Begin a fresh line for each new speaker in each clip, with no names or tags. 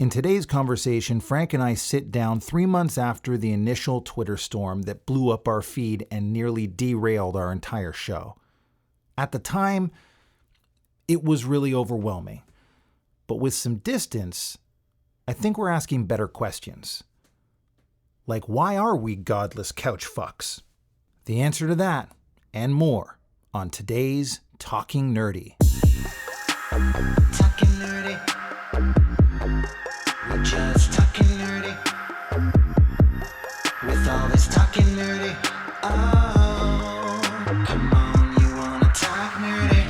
In today's conversation, Frank and I sit down 3 months after the initial Twitter storm that blew up our feed and nearly derailed our entire show. At the time, it was really overwhelming. But with some distance, I think we're asking better questions. Like, why are we godless couch fucks? The answer to that and more on today's Talking Nerdy.
Talking nerdy. We're just talking nerdy. With all this talking nerdy. Oh, come on, you wanna talk nerdy.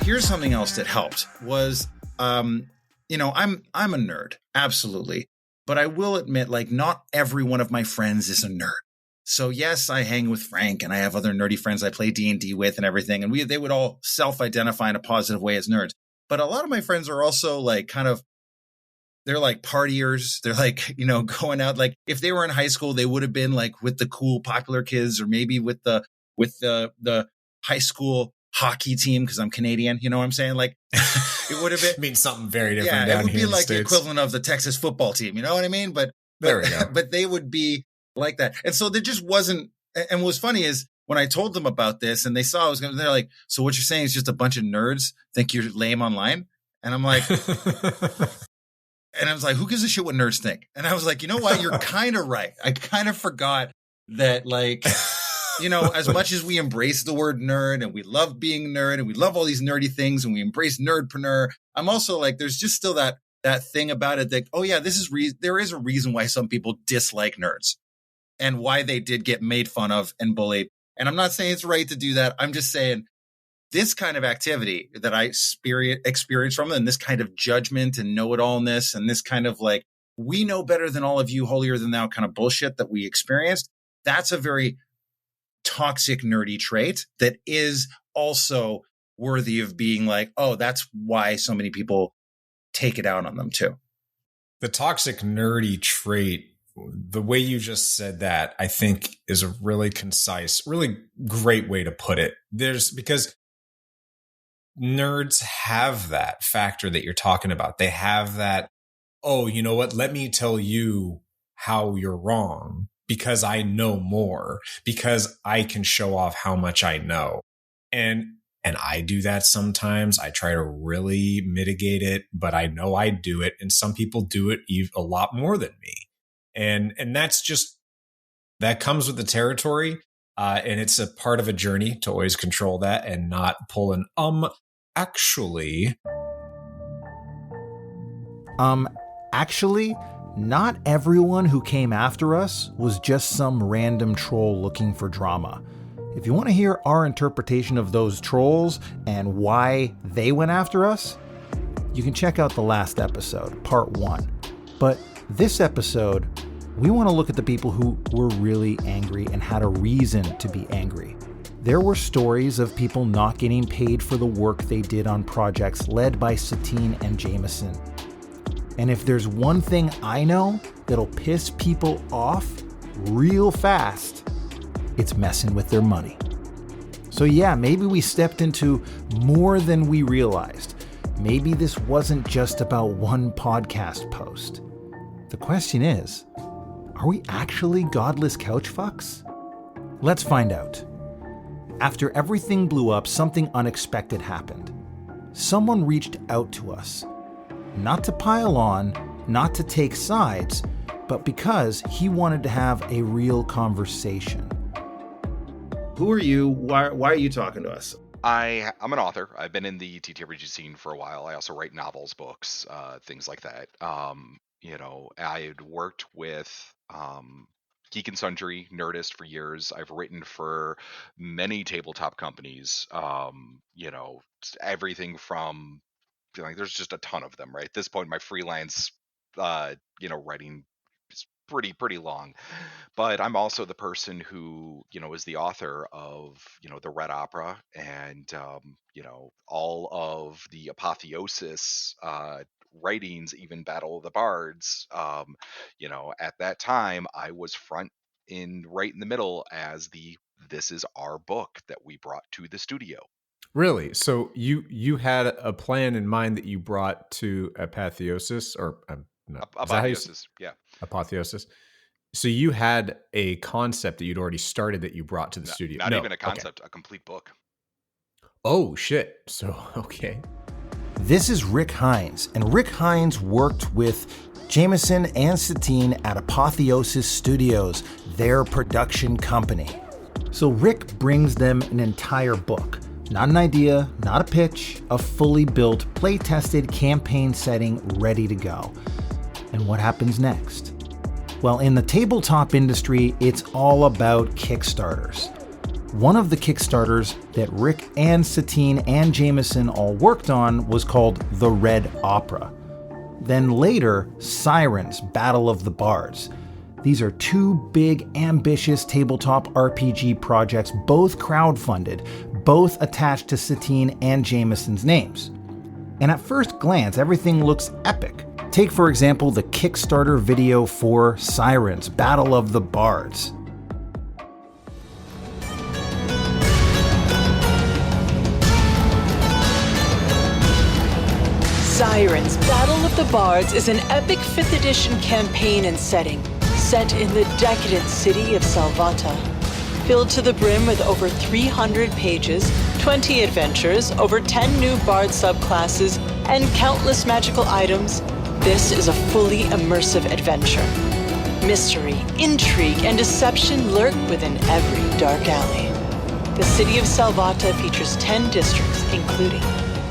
Here's something else that helped was, I'm a nerd, absolutely. But I will admit, like, not every one of my friends is a nerd. So yes, I hang with Frank and I have other nerdy friends I play D&D with and everything. And they would all self-identify in a positive way as nerds. But a lot of my friends are also like they're like partiers. They're like, going out. Like if they were in high school, they would have been like with the cool popular kids or maybe with the high school hockey team because I'm Canadian. You know what I'm saying? Like it would have been
means something very different down here.
It would be
in
like
the
the equivalent of the Texas football team. You know what I mean? But
there we go.
But they would be like that. And so there just wasn't. And what's funny is when I told them about this and they saw I was going, they're like, so what you're saying is just a bunch of nerds think you're lame online? And I'm like, and I was like, who gives a shit what nerds think? And I was like, you know what? You're kind of right. I kind of forgot that, like, as much as we embrace the word nerd and we love being nerd and we love all these nerdy things and we embrace Nerdpreneur, I'm also like, there's just still that thing about it that, oh yeah, there is a reason why some people dislike nerds and why they did get made fun of and bullied. And I'm not saying it's right to do that. I'm just saying this kind of activity that I experience from them, and this kind of judgment and know-it-allness and this kind of like, we know better than all of you, holier than thou kind of bullshit that we experienced, that's a very toxic, nerdy trait that is also worthy of being like, oh, that's why so many people take it out on them too.
The toxic, nerdy trait, the way you just said that, I think is a really concise, really great way to put it. Because nerds have that factor that you're talking about. They have that, oh, you know what? Let me tell you how you're wrong because I know more, because I can show off how much I know. And I do that sometimes. I try to really mitigate it, but I know I do it. And some people do it a lot more than me. And that's just, that comes with the territory. And it's a part of a journey to always control that and not pull an actually.
Actually, not everyone who came after us was just some random troll looking for drama. If you want to hear our interpretation of those trolls and why they went after us, you can check out the last episode, part 1. But this episode, we want to look at the people who were really angry and had a reason to be angry. There were stories of people not getting paid for the work they did on projects led by Satine and Jameson. And if there's one thing I know that'll piss people off real fast, it's messing with their money. So yeah, maybe we stepped into more than we realized. Maybe this wasn't just about one podcast post. The question is, are we actually godless couch fucks? Let's find out. After everything blew up, something unexpected happened. Someone reached out to us. Not to pile on, not to take sides, but because he wanted to have a real conversation.
Who are you? Why are you talking to us?
I'm an author. I've been in the TTRPG scene for a while. I also write novels, books, things like that. I had worked with Geek and Sundry, Nerdist for years. I've written for many tabletop companies. Everything from there's just a ton of them, right? At this point, my freelance, writing is pretty long. But I'm also the person who, is the author of, the Red Opera and, all of the Apotheosis writings, even Battle of the Bards. At that time, I was right in the middle as this is our book that we brought to the studio.
Really? So you had a plan in mind that you brought to Apotheosis, or no, is that how you
Apotheosis, yeah.
Apotheosis? So you had a concept that you'd already started that you brought to the studio.
Not
No,
even a
okay.
concept, a complete book.
Oh shit! So okay.
This is Rick Heinz, and Rick Heinz worked with Jameson and Satine at Apotheosis Studios, their production company. So Rick brings them an entire book. Not an idea, not a pitch, a fully built, play-tested campaign setting ready to go. And what happens next? Well, in the tabletop industry, it's all about Kickstarters. One of the Kickstarters that Rick and Satine and Jameson all worked on was called The Red Opera. Then later, Sirens: Battle of the Bards. These are two big, ambitious tabletop RPG projects, both crowdfunded, both attached to Satine and Jameson's names. And at first glance, everything looks epic. Take, for example, the Kickstarter video for Sirens: Battle of the Bards.
Sirens: Battle of the Bards is an epic 5th edition campaign and setting, set in the decadent city of Salvata. Filled to the brim with over 300 pages, 20 adventures, over 10 new bard subclasses, and countless magical items, this is a fully immersive adventure. Mystery, intrigue, and deception lurk within every dark alley. The city of Salvata features 10 districts, including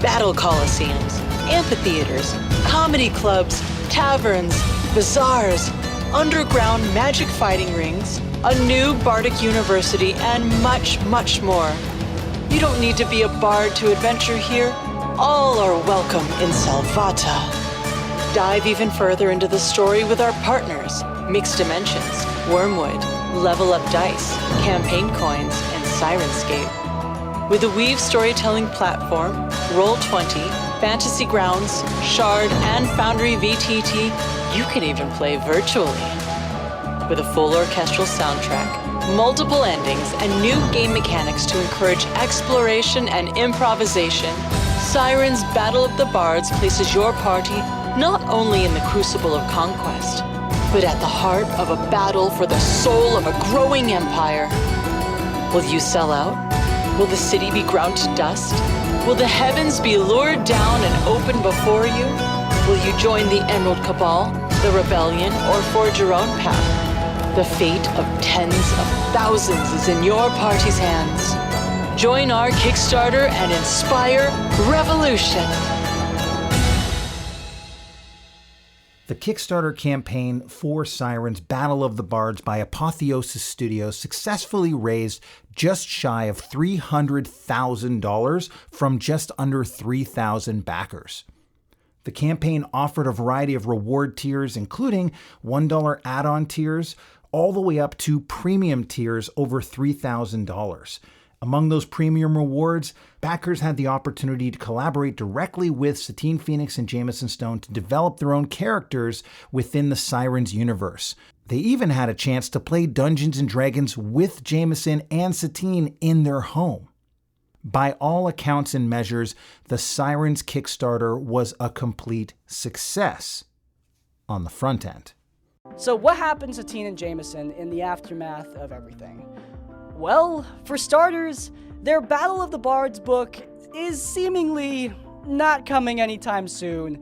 battle coliseums, amphitheaters, comedy clubs, taverns, bazaars, underground magic fighting rings, a new bardic university, and much, much more. You don't need to be a bard to adventure here. All are welcome in Salvata. Dive even further into the story with our partners, Mixed Dimensions, Wormwood, Level Up Dice, Campaign Coins, and Sirenscape. With a Weave storytelling platform, Roll20, Fantasy Grounds, Shard, and Foundry VTT, you can even play virtually. With a full orchestral soundtrack, multiple endings, and new game mechanics to encourage exploration and improvisation, Sirens: Battle of the Bards places your party not only in the crucible of conquest, but at the heart of a battle for the soul of a growing empire. Will you sell out? Will the city be ground to dust? Will the heavens be lured down and open before you? Will you join the Emerald Cabal, the Rebellion, or forge your own path? The fate of tens of thousands is in your party's hands. Join our Kickstarter and inspire revolution.
The Kickstarter campaign for Sirens: Battle of the Bards by Apotheosis Studios successfully raised just shy of $300,000 from just under 3,000 backers. The campaign offered a variety of reward tiers, including $1 add-on tiers, all the way up to premium tiers over $3,000. Among those premium rewards, backers had the opportunity to collaborate directly with Satine Phoenix and Jameson Stone to develop their own characters within the Sirens universe. They even had a chance to play Dungeons & Dragons with Jameson and Satine in their home. By all accounts and measures, the Sirens Kickstarter was a complete success on the front end.
So what happened to Satine and Jameson in the aftermath of everything? Well, for starters, their Battle of the Bards book is seemingly not coming anytime soon,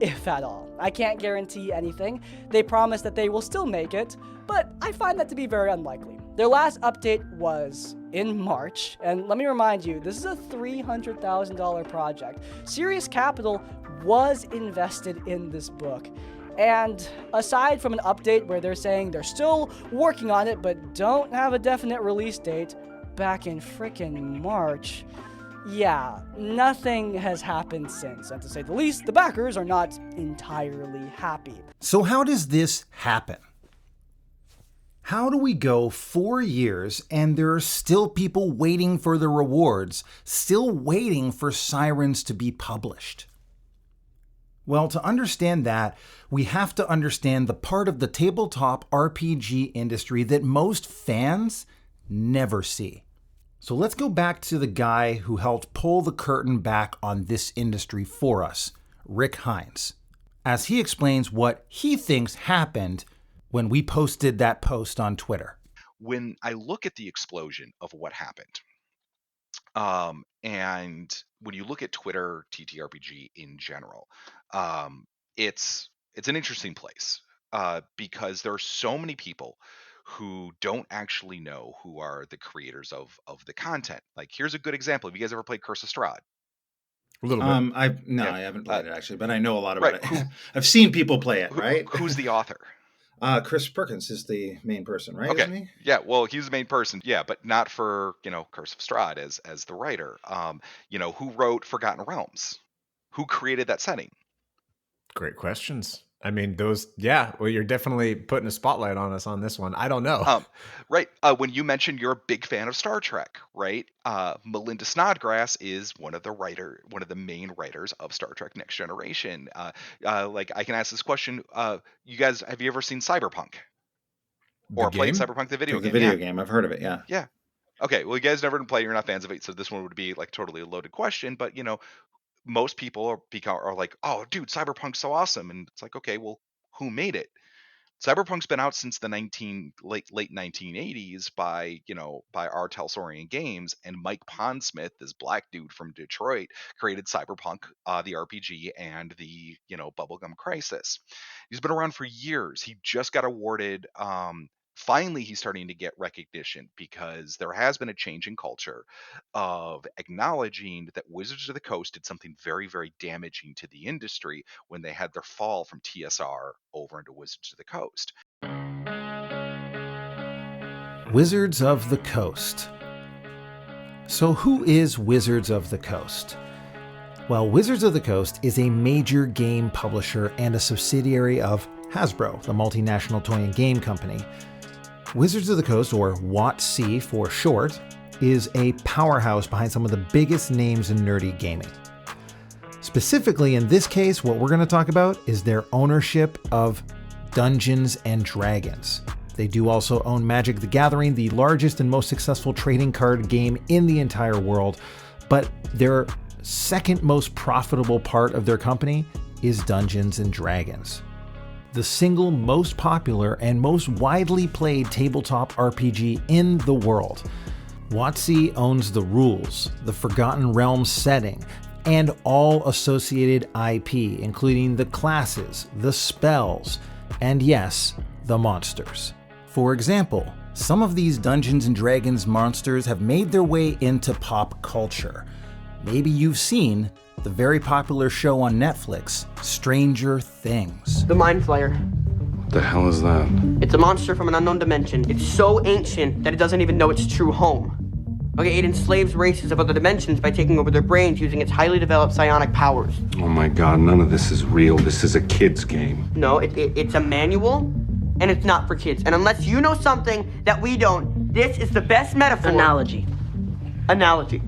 if at all. I can't guarantee anything. They promise that they will still make it, but I find that to be very unlikely. Their last update was in March, and let me remind you, this is a $300,000 project. Serious capital was invested in this book. And aside from an update where they're saying they're still working on it but don't have a definite release date back in frickin' March, yeah, nothing has happened since. And to say the least, the backers are not entirely happy.
So how does this happen? How do we go 4 years and there are still people waiting for the rewards, still waiting for Sirens to be published? Well, to understand that, we have to understand the part of the tabletop RPG industry that most fans never see. So let's go back to the guy who helped pull the curtain back on this industry for us, Rick Heinz, as he explains what he thinks happened when we posted that post on Twitter.
When I look at the explosion of what happened, and when you look at Twitter, TTRPG in general, it's an interesting place because there are so many people who don't actually know who are the creators of the content. Like, here's a good example. Have you guys ever played Curse of Strahd?
A little bit.
Yeah.
I haven't played it actually, but I know a lot about
Right.
it. I've seen people play it, right?
Who's the author?
Chris Perkins is the main person, right?
Okay.
Isn't he?
Yeah, well, he's the main person. Yeah, but not for, Curse of Strahd as the writer. Who wrote Forgotten Realms? Who created that setting?
Great questions. I mean, well, you're definitely putting a spotlight on us on this one. I don't know.
Right. When you mentioned you're a big fan of Star Trek, right? Melinda Snodgrass is one of the main writers of Star Trek Next Generation. Like, I can ask this question. You guys, have you ever seen Cyberpunk? Or played Cyberpunk the video game?
The video game. I've heard of it, yeah.
Yeah. Okay, well, you guys never played, you're not fans of it, so this one would be like totally a loaded question, but most people are like, oh, dude, Cyberpunk's so awesome. And it's like, okay, well, who made it? Cyberpunk's been out since the late 1980s by R. Telsorian Games, and Mike Pondsmith, this black dude from Detroit, created Cyberpunk, the RPG, and the Bubblegum Crisis. He's been around for years. He just got awarded. Finally, he's starting to get recognition because there has been a change in culture of acknowledging that Wizards of the Coast did something very, very damaging to the industry when they had their fall from TSR over into Wizards of the Coast.
Wizards of the Coast. So who is Wizards of the Coast? Well, Wizards of the Coast is a major game publisher and a subsidiary of Hasbro, the multinational toy and game company. Wizards of the Coast, or WotC for short, is a powerhouse behind some of the biggest names in nerdy gaming. Specifically, in this case, what we're going to talk about is their ownership of Dungeons and Dragons. They do also own Magic the Gathering, the largest and most successful trading card game in the entire world, but their second most profitable part of their company is Dungeons and Dragons, the single most popular and most widely played tabletop RPG in the world. WotC owns the rules, the Forgotten Realms setting, and all associated IP, including the classes, the spells, and yes, the monsters. For example, some of these Dungeons and Dragons monsters have made their way into pop culture. Maybe you've seen the very popular show on Netflix, Stranger Things.
The Mind Flayer.
What the hell is that?
It's a monster from an unknown dimension. It's so ancient that it doesn't even know its true home. Okay, it enslaves races of other dimensions by taking over their brains using its highly developed psionic powers.
Oh my god, none of this is real. This is a kid's game.
No, it's a manual, and it's not for kids. And unless you know something that we don't, this is the best metaphor.
Analogy.
Analogy.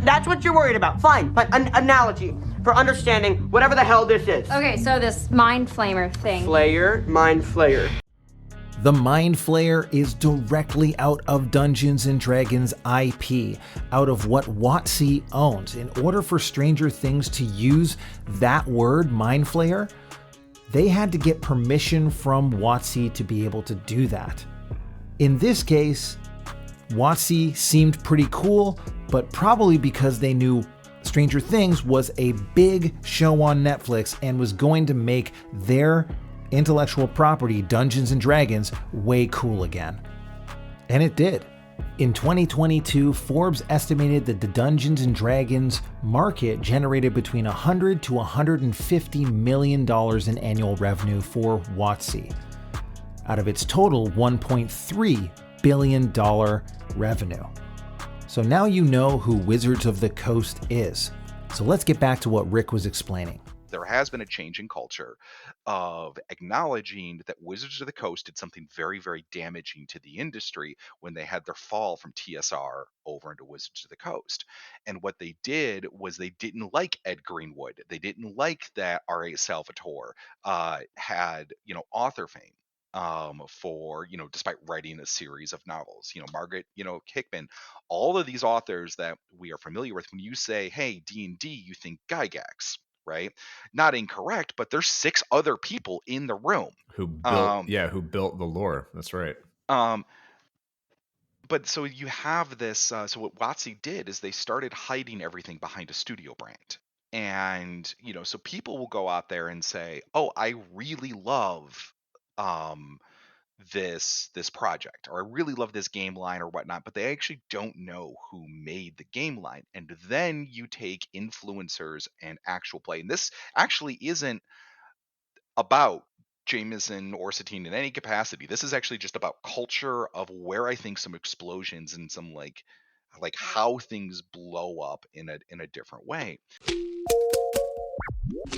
That's what you're worried about. Fine, but an analogy for understanding whatever the hell this is.
Okay, so this Mind Flamer thing.
Flayer, Mind Flayer.
The Mind Flayer is directly out of Dungeons and Dragons IP, out of what WotC owns. In order for Stranger Things to use that word, Mind Flayer, they had to get permission from WotC to be able to do that. In this case, WotC seemed pretty cool, but probably because they knew Stranger Things was a big show on Netflix and was going to make their intellectual property, Dungeons and Dragons, way cool again. And it did. In 2022, Forbes estimated that the Dungeons and Dragons market generated between $100 to $150 million in annual revenue for WotC, out of its total $1.3 billion revenue. So now you know who Wizards of the Coast is. So let's get back to what Rick was explaining.
There has been a change in culture of acknowledging that Wizards of the Coast did something very, very damaging to the industry when they had their fall from TSR over into Wizards of the Coast. And what they did was they didn't like Ed Greenwood. They didn't like that R.A. Salvatore had, author fame. for, despite writing a series of novels. Margaret, Hickman, all of these authors that we are familiar with. When you say, hey, D&D, you think Gygax, right? Not incorrect, but there's 6 other people in the room
who built the lore. That's right.
But so you have this. So what WotC did is they started hiding everything behind a studio brand, and so people will go out there and say, "Oh, I really love um, this project, or I really love this game line, or whatnot," but they actually don't know who made the game line. And then you take influencers and actual play, and this actually isn't about Jameson or Satine in any capacity. This is actually just about culture of where I think some explosions and some like how things blow up in a different way.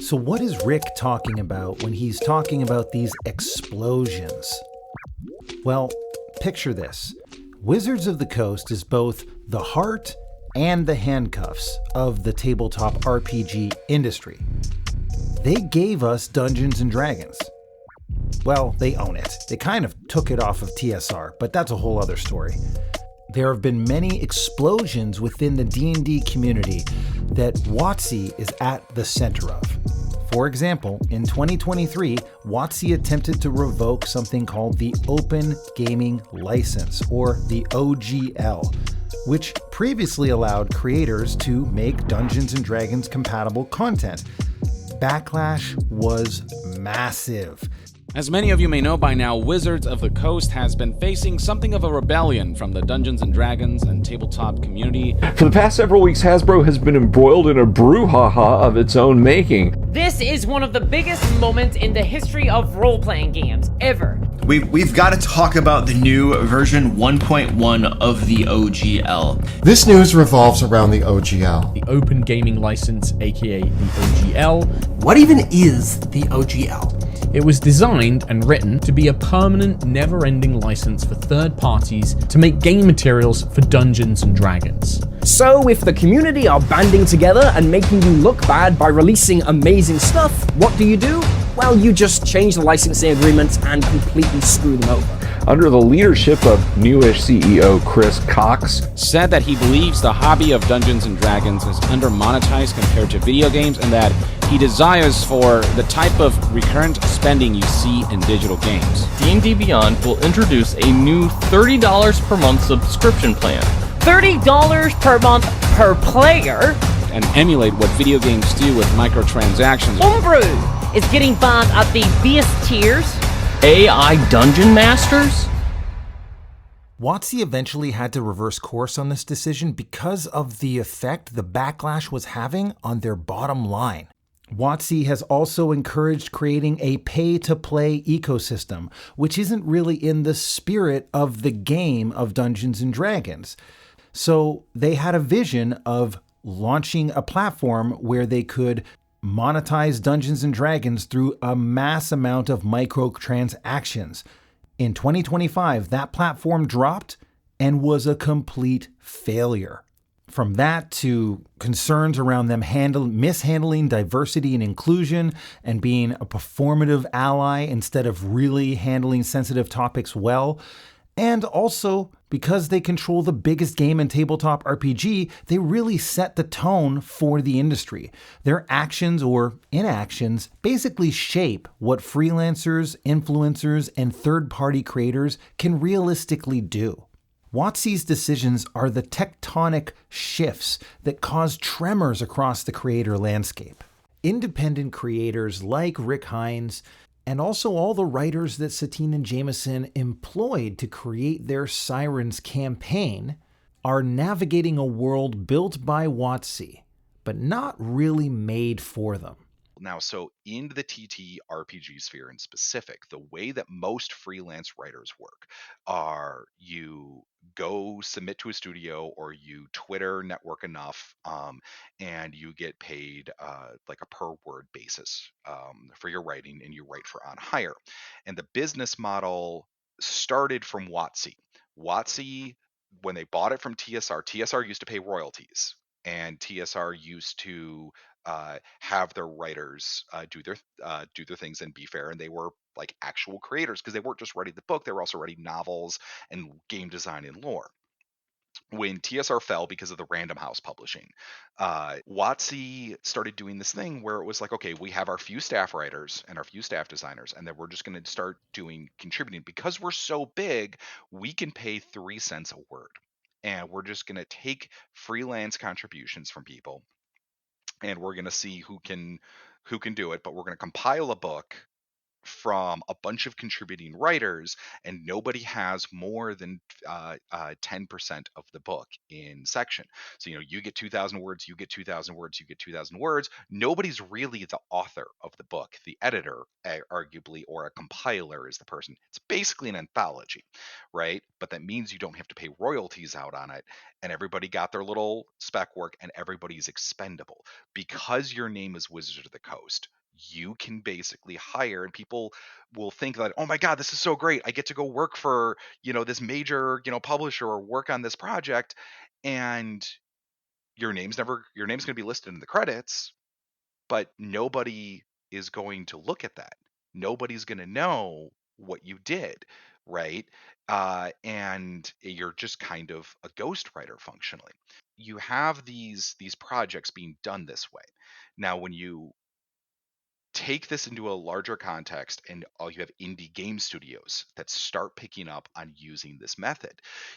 So what is Rick talking about when he's talking about these explosions? Well, picture this. Wizards of the Coast is both the heart and the handcuffs of the tabletop RPG industry. They gave us Dungeons and Dragons. Well, they own it. They kind of took it off of TSR, but that's a whole other story. There have been many explosions within the D&D community that WotC is at the center of. For example, in 2023, WotC attempted to revoke something called the Open Gaming License, or the OGL, which previously allowed creators to make Dungeons & Dragons compatible content. Backlash was massive.
As many of you may know by now, Wizards of the Coast has been facing something of a rebellion from the Dungeons & Dragons and tabletop community.
For the past several weeks, Hasbro has been embroiled in a brouhaha of its own making.
This is one of the biggest moments in the history of role-playing games ever.
We've got to talk about the new version 1.1 of the OGL.
This news revolves around the OGL.
The Open Gaming License, aka the OGL.
What even is the OGL?
It was designed and written to be a permanent, never-ending license for third parties to make game materials for Dungeons & Dragons.
So if the community are banding together and making you look bad by releasing amazing stuff, what do? Well, you just change the licensing agreements and completely screw them over.
Under the leadership of newish CEO Chris Cox,
said that he believes the hobby of Dungeons & Dragons is under-monetized compared to video games, and that he desires for the type of recurrent spending you see in digital games.
D&D Beyond will introduce a new $30 per month subscription plan.
$30 per month per player?
And emulate what video games do with microtransactions.
Homebrew is getting banned at the base tiers.
AI Dungeon Masters?
WotC eventually had to reverse course on this decision because of the effect the backlash was having on their bottom line. WotC has also encouraged creating a pay-to-play ecosystem, which isn't really in the spirit of the game of Dungeons & Dragons. So they had a vision of launching a platform where they could monetize Dungeons & Dragons through a mass amount of microtransactions. In 2025, that platform dropped and was a complete failure. From that to concerns around them mishandling diversity and inclusion and being a performative ally instead of really handling sensitive topics well. And also, because they control the biggest game in tabletop RPG, they really set the tone for the industry. Their actions or inactions basically shape what freelancers, influencers, and third-party creators can realistically do. WotC's decisions are the tectonic shifts that cause tremors across the creator landscape. Independent creators like Rick Heinz, and also all the writers that Satine and Jameson employed to create their Sirens campaign, are navigating a world built by WotC, but not really made for them.
Now, so in the TTRPG sphere in specific, the way that most freelance writers work are you go submit to a studio or you Twitter network enough, and you get paid like a per word basis for your writing, and you write for on hire. And the business model started from WotC. WotC, when they bought it from TSR, TSR used to pay royalties, and TSR used to have their writers do their things and be fair, and they were like actual creators because they weren't just writing the book; they were also writing novels and game design and lore. When TSR fell because of the Random House publishing, WotC started doing this thing where it was like, okay, we have our few staff writers and our few staff designers, and then we're just going to start doing contributing. Because we're so big, we can pay 3 cents a word. And we're just going to take freelance contributions from people, and we're going to see who can do it. But we're going to compile a book from a bunch of contributing writers, and nobody has more than 10% of the book in section. So, you get 2,000 words, you get 2,000 words, you get 2,000 words. Nobody's really the author of the book. The editor, arguably, or a compiler is the person. It's basically an anthology, right? But that means you don't have to pay royalties out on it, and everybody got their little spec work, and everybody's expendable. Because your name is Wizards of the Coast, you can basically hire, and people will think that, oh my god, this is so great, I get to go work for this major publisher or work on this project, and your name's going to be listed in the credits, but nobody is going to look at that. Nobody's going to know what you did, right? And you're just kind of a ghostwriter functionally. You have these projects being done this way. Now, when you take this into a larger context, and you have indie game studios that start picking up on using this method,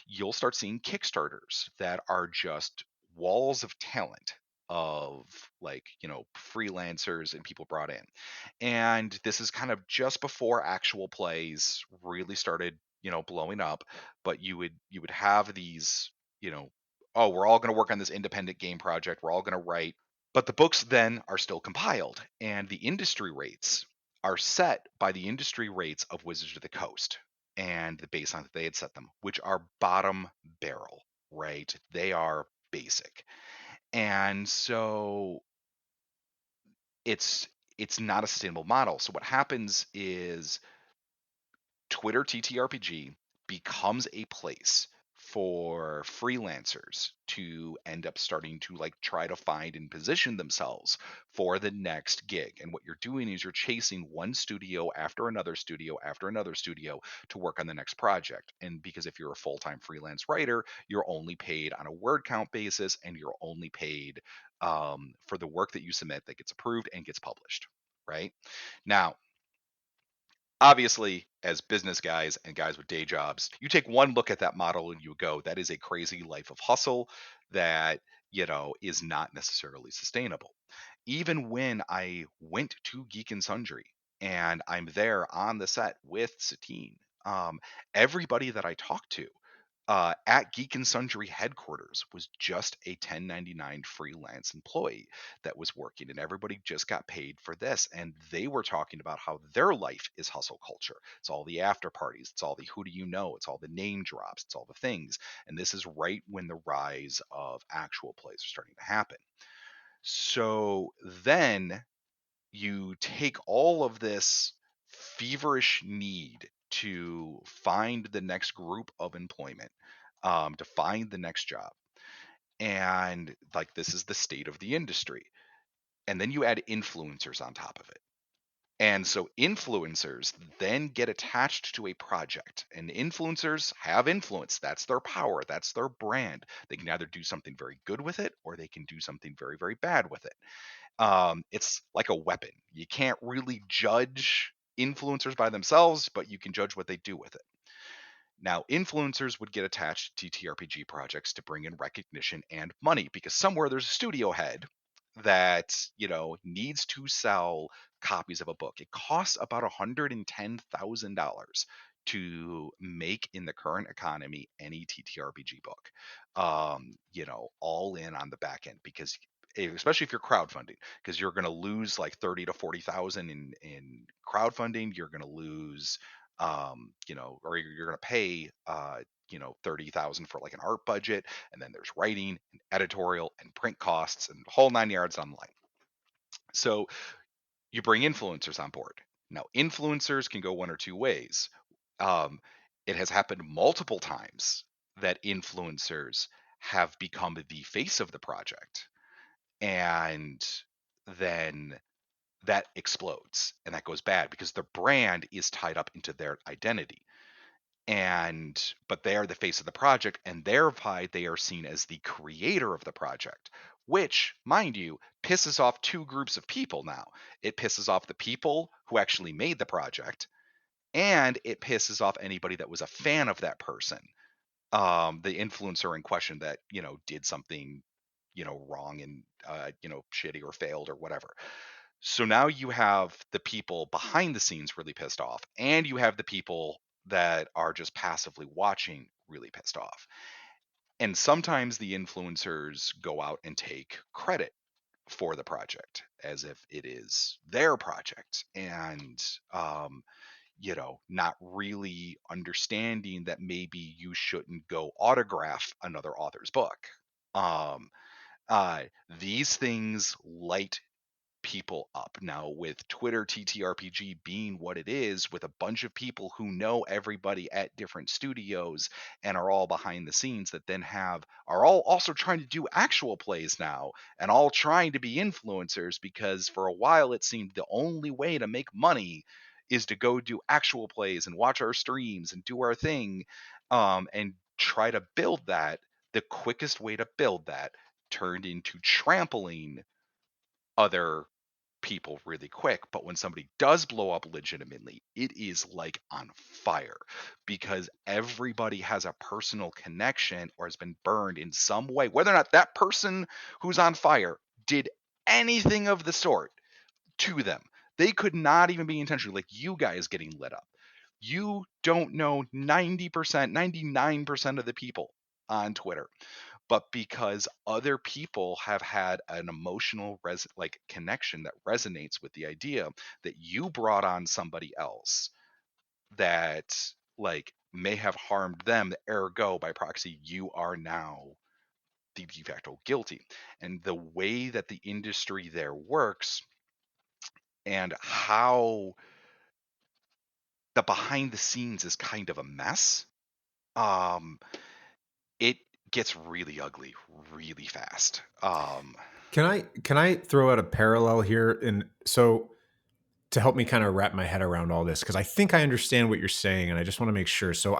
you'll start seeing Kickstarters that are just walls of talent of freelancers and people brought in. And this is kind of just before actual plays really started blowing up, but you would have these, oh, we're all going to work on this independent game project, we're all going to write, but the books then are still compiled, and the industry rates are set by the industry rates of Wizards of the Coast and the baseline that they had set them, which are bottom barrel, right? They are basic. And so it's not a sustainable model. So what happens is Twitter TTRPG becomes a place for freelancers to end up starting to try to find and position themselves for the next gig. And what you're doing is you're chasing one studio after another studio after another studio to work on the next project. And because if you're a full-time freelance writer, you're only paid on a word count basis, and you're only paid for the work that you submit that gets approved and gets published, right? Now, obviously, as business guys and guys with day jobs, you take one look at that model and you go, that is a crazy life of hustle that, is not necessarily sustainable. Even when I went to Geek and Sundry and I'm there on the set with Satine, everybody that I talked to at Geek and Sundry headquarters was just a 1099 freelance employee that was working, and everybody just got paid for this. And they were talking about how their life is hustle culture. It's all the after parties, it's all the who do you know, it's all the name drops, it's all the things. And this is right when the rise of actual plays are starting to happen. So then you take all of this feverish need to find the next group of employment, to find the next job, and this is the state of the industry. And then you add influencers on top of it. And so influencers then get attached to a project, and influencers have influence. That's their power. That's their brand. They can either do something very good with it, or they can do something very, very bad with it. It's like a weapon. You can't really judge influencers by themselves, but you can judge what they do with it. Now, influencers would get attached to TTRPG projects to bring in recognition and money, because somewhere there's a studio head that, needs to sell copies of a book. It costs about $110,000 to make, in the current economy, any TTRPG book, all in on the back end, because especially if you're crowdfunding, because you're going to lose 30 to 40,000 in crowdfunding. You're going to lose or you're going to pay 30,000 for an art budget, and then there's writing and editorial and print costs and the whole 9 yards on the line. So you bring influencers on board. Now, influencers can go one or two ways. It has happened multiple times that influencers have become the face of the project, and then that explodes and that goes bad because the brand is tied up into their identity. But they are the face of the project, and thereby they are seen as the creator of the project, which, mind you, pisses off two groups of people now. It pisses off the people who actually made the project, and it pisses off anybody that was a fan of that person, the influencer in question that did something wrong and shitty or failed or whatever. So now you have the people behind the scenes really pissed off, and you have the people that are just passively watching really pissed off. And sometimes the influencers go out and take credit for the project as if it is their project, and not really understanding that maybe you shouldn't go autograph another author's book. Um, these things light people up. Now, with Twitter TTRPG being what it is, with a bunch of people who know everybody at different studios and are all behind the scenes, that then are all also trying to do actual plays now, and all trying to be influencers, because for a while it seemed the only way to make money is to go do actual plays and watch our streams and do our thing, and try to build that. The quickest way to build that turned into trampling other people really quick. But when somebody does blow up legitimately, it is like on fire, because everybody has a personal connection or has been burned in some way, whether or not that person who's on fire did anything of the sort to them. They could not even be intentional, like you guys getting lit up. You don't know 90%, 99% of the people on Twitter, but because other people have had an emotional connection that resonates with the idea that you brought on somebody else that may have harmed them, ergo by proxy you are now the de facto guilty. And the way that the industry there works, and how the behind the scenes is kind of a mess, it gets really ugly really fast.
Can I throw out a parallel here? And so to help me kind of wrap my head around all this, because I think I understand what you're saying, and I just want to make sure. So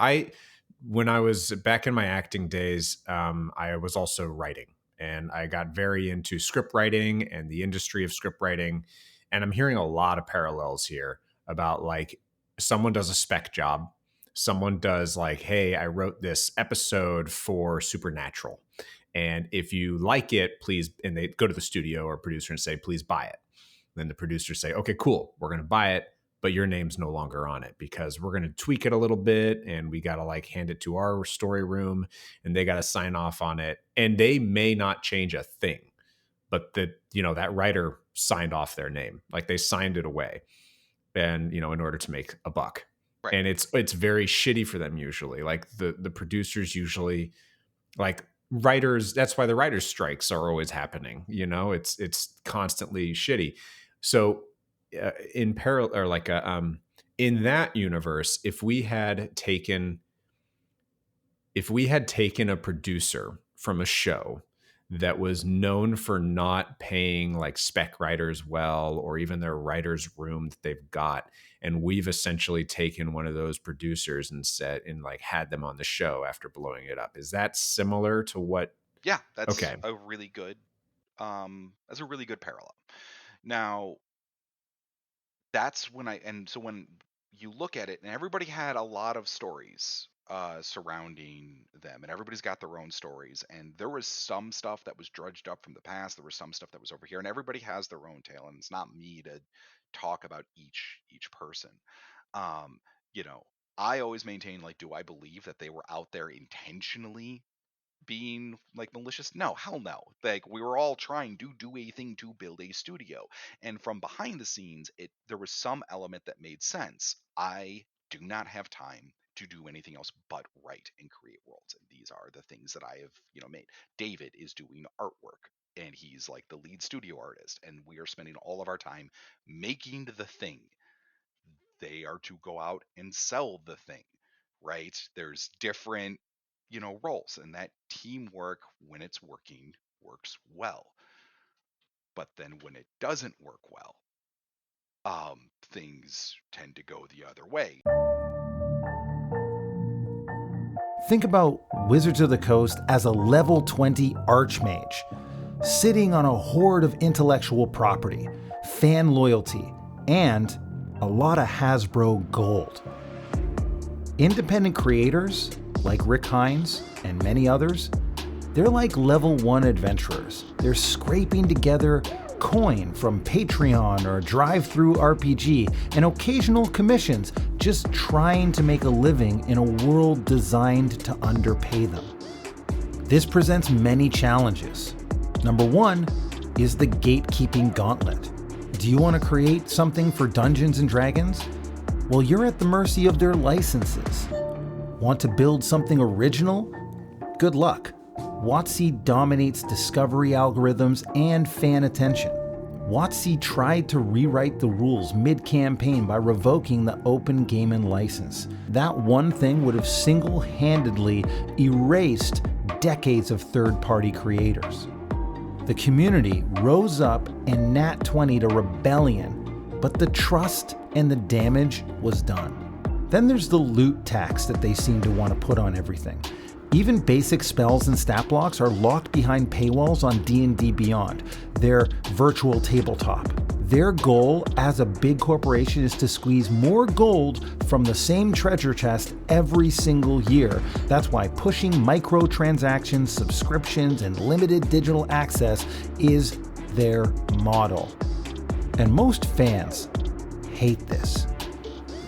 when I was back in my acting days, I was also writing, and I got very into script writing and the industry of script writing. And I'm hearing a lot of parallels here about like someone does a spec job, someone does like, hey, I wrote this episode for Supernatural, and if you like it, please, and they go to the studio or producer and say, please buy it. Then the producers say, okay, cool, we're going to buy it, but your name's no longer on it because we're going to tweak it a little bit, and we got to like hand it to our story room, and they got to sign off on it. And they may not change a thing, but that writer signed off their name, like they signed it away, and in order to make a buck. Right. And it's very shitty for them usually. Like the producers usually, like writers, that's why the writers' strikes are always happening. It's constantly shitty. So in parallel, or like in that universe, if we had taken a producer from a show that was known for not paying like spec writers well, or even their writers' room that they've got, and we've essentially taken one of those producers and had them on the show after blowing it up. Is that similar to what?
Yeah, that's
okay.
a really good parallel. Now, that's when you look at it, and everybody had a lot of stories surrounding them, and everybody's got their own stories, and there was some stuff that was drudged up from the past, there was some stuff that was over here, and everybody has their own tale, and it's not me to talk about each person. I always maintain, like, do I believe that they were out there intentionally being like malicious? No, hell no. Like, we were all trying to do a thing to build a studio, and from behind the scenes there was some element that made sense. I do not have time to do anything else but write and create worlds, and these are the things that I have made. David is doing artwork, and he's like the lead studio artist, and we are spending all of our time making the thing. They are to go out and sell the thing, right? There's different roles, and that teamwork, when it's working, works well. But then when it doesn't work well, things tend to go the other way.
Think about Wizards of the Coast as a level 20 archmage, sitting on a hoard of intellectual property, fan loyalty, and a lot of Hasbro gold. Independent creators, like Rick Heinz and many others, they're like level 1 adventurers. They're scraping together coin from Patreon or drive-through RPG and occasional commissions, just trying to make a living in a world designed to underpay them. This presents many challenges. Number 1 is the gatekeeping gauntlet. Do you want to create something for Dungeons and Dragons? Well, you're at the mercy of their licenses. Want to build something original? Good luck. WotC dominates discovery algorithms and fan attention. WotC tried to rewrite the rules mid-campaign by revoking the Open Gaming license. That one thing would have single-handedly erased decades of third-party creators. The community rose up and nat 20'd a rebellion, but the trust and the damage was done. Then there's the loot tax that they seem to want to put on everything. Even basic spells and stat blocks are locked behind paywalls on D&D Beyond, their virtual tabletop. Their goal as a big corporation is to squeeze more gold from the same treasure chest every single year. That's why pushing microtransactions, subscriptions, and limited digital access is their model. And most fans hate this.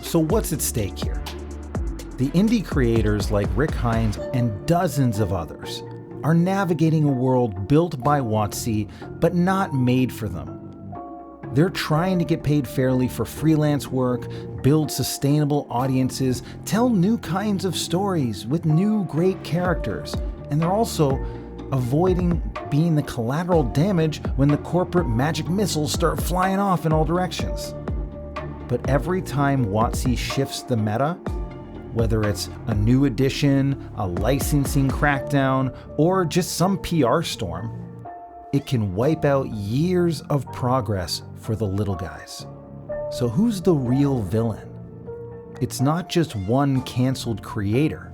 So what's at stake here? The indie creators like Rick Heinz and dozens of others are navigating a world built by WotC, but not made for them. They're trying to get paid fairly for freelance work, build sustainable audiences, tell new kinds of stories with new great characters, and they're also avoiding being the collateral damage when the corporate magic missiles start flying off in all directions. But every time WotC shifts the meta, whether it's a new edition, a licensing crackdown, or just some PR storm, it can wipe out years of progress for the little guys. So who's the real villain? It's not just one canceled creator.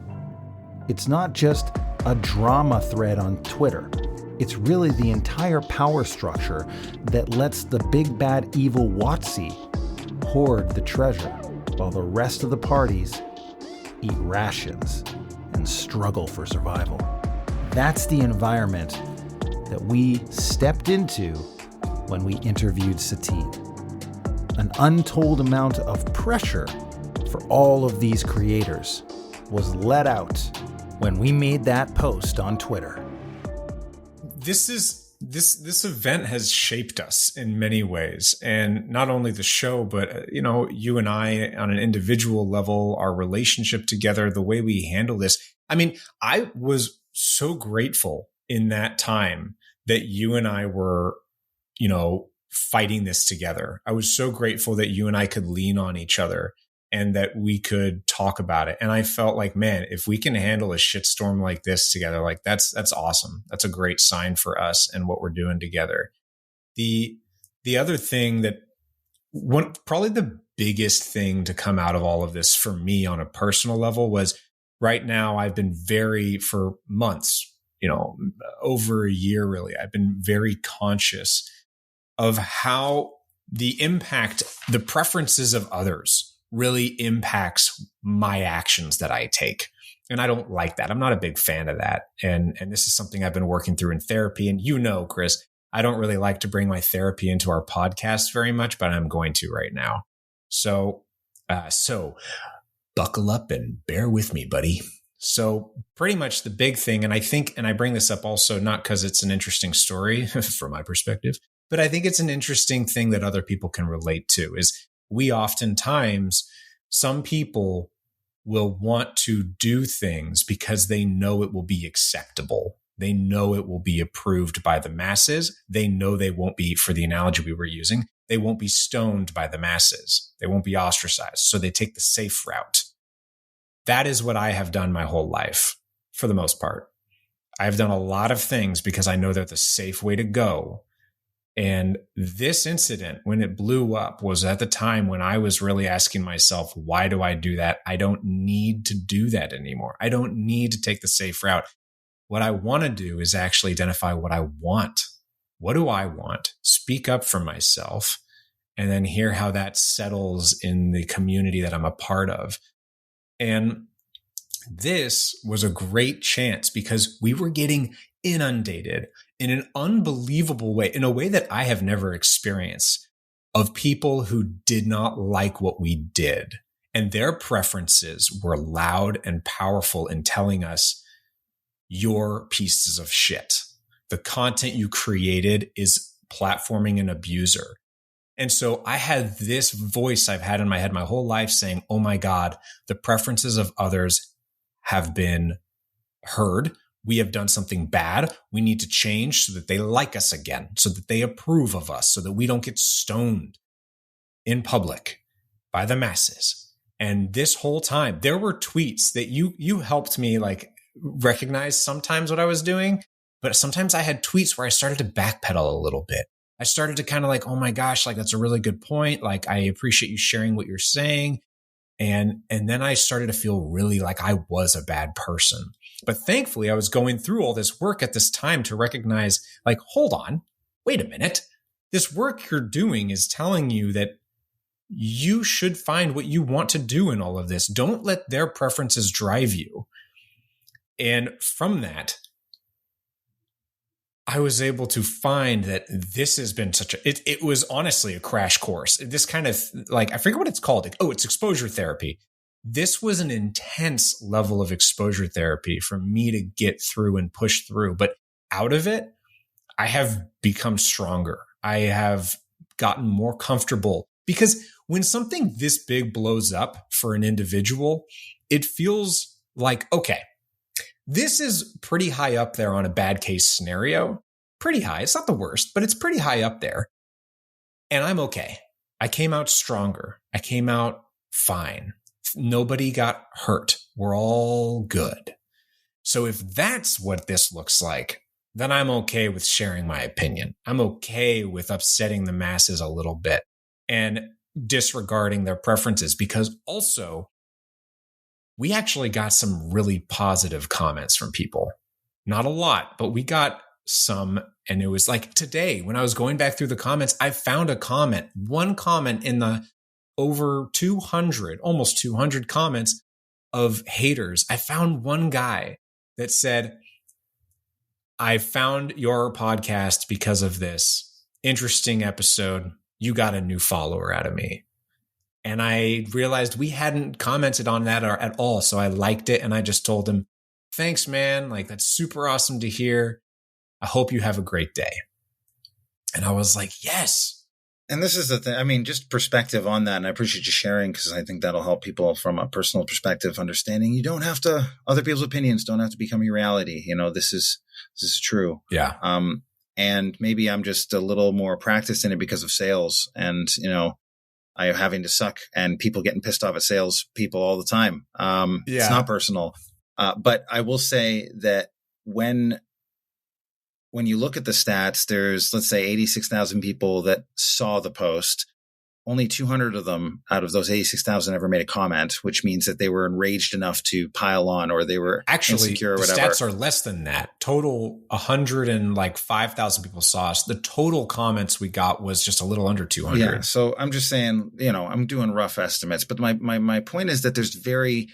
It's not just a drama thread on Twitter. It's really the entire power structure that lets the big bad evil WotC hoard the treasure while the rest of the parties eat rations and struggle for survival. That's the environment that we stepped into when we interviewed Satine. An untold amount of pressure for all of these creators was let out when we made that post on Twitter.
This event has shaped us in many ways, and not only the show, but you and I on an individual level, our relationship together, the way we handle this. I mean, I was so grateful in that time that you and I were, fighting this together. I was so grateful that you and I could lean on each other and that we could talk about it. And I felt like, man, if we can handle a shitstorm like this together, like that's awesome. That's a great sign for us and what we're doing together. The other thing that probably the biggest thing to come out of all of this for me on a personal level was right now I've been for months, over a year really, I've been very conscious of how the impact, the preferences of others really impacts my actions that I take. And I don't like that. I'm not a big fan of that. And this is something I've been working through in therapy. And Chris, I don't really like to bring my therapy into our podcast very much, but I'm going to right now. So buckle up and bear with me, buddy. So pretty much the big thing, and I bring this up also not because it's an interesting story from my perspective, but I think it's an interesting thing that other people can relate to is some people will want to do things because they know it will be acceptable. They know it will be approved by the masses. They know they won't be, for the analogy we were using, they won't be stoned by the masses. They won't be ostracized. So they take the safe route. That is what I have done my whole life, for the most part. I've done a lot of things because I know they're the safe way to go. And this incident, when it blew up, was at the time when I was really asking myself, why do I do that? I don't need to do that anymore. I don't need to take the safe route. What I want to do is actually identify what I want. What do I want? Speak up for myself, and then hear how that settles in the community that I'm a part of. And this was a great chance because we were getting inundated in an unbelievable way, in a way that I have never experienced, of people who did not like what we did. And their preferences were loud and powerful in telling us, you're pieces of shit. The content you created is platforming an abuser. And so I had this voice I've had in my head my whole life saying, oh my God, the preferences of others have been heard. We have done something bad. We need to change so that they like us again, so that they approve of us, so that we don't get stoned in public by the masses. And this whole time, there were tweets that you helped me like recognize sometimes what I was doing, but sometimes I had tweets where I started to backpedal a little bit. I started to kind of like, oh my gosh, like that's a really good point. Like I appreciate you sharing what you're saying. And then I started to feel really like I was a bad person. But thankfully, I was going through all this work at this time to recognize, like, hold on, wait a minute. This work you're doing is telling you that you should find what you want to do in all of this. Don't let their preferences drive you. And from that, I was able to find that this has been it was honestly a crash course. This kind of like, I forget what it's called. It's exposure therapy. This was an intense level of exposure therapy for me to get through and push through. But out of it, I have become stronger. I have gotten more comfortable because when something this big blows up for an individual, it feels like, okay, this is pretty high up there on a bad case scenario. Pretty high. It's not the worst, but it's pretty high up there. And I'm okay. I came out stronger. I came out fine. Nobody got hurt. We're all good. So if that's what this looks like, then I'm okay with sharing my opinion. I'm okay with upsetting the masses a little bit and disregarding their preferences, because also we actually got some really positive comments from people. Not a lot, but we got some. And it was like today when I was going back through the comments, I found one comment in the over 200, almost 200 comments of haters. I found one guy that said, I found your podcast because of this. Interesting episode. You got a new follower out of me. And I realized we hadn't commented on that at all. So I liked it. And I just told him, thanks, man. Like, that's super awesome to hear. I hope you have a great day. And I was like, yes.
And this is the thing. I mean, just perspective on that. And I appreciate you sharing, because I think that'll help people from a personal perspective, understanding you don't have to, other people's opinions don't have to become your reality. You know, this is true.
Yeah.
And maybe I'm just a little more practiced in it because of sales. And, you know, I am having to suck and people getting pissed off at sales people all the time. It's not personal. But I will say that when you look at the stats, there's, let's say, 86,000 people that saw the post. Only 200 of them out of those 86,000 ever made a comment, which means that they were enraged enough to pile on, or they were
actually
insecure or
the
whatever.
Stats are less than that. Total 105,000 people saw us. The total comments we got was just a little under 200.
Yeah. So I'm just saying, you know, I'm doing rough estimates, but my point is that there's very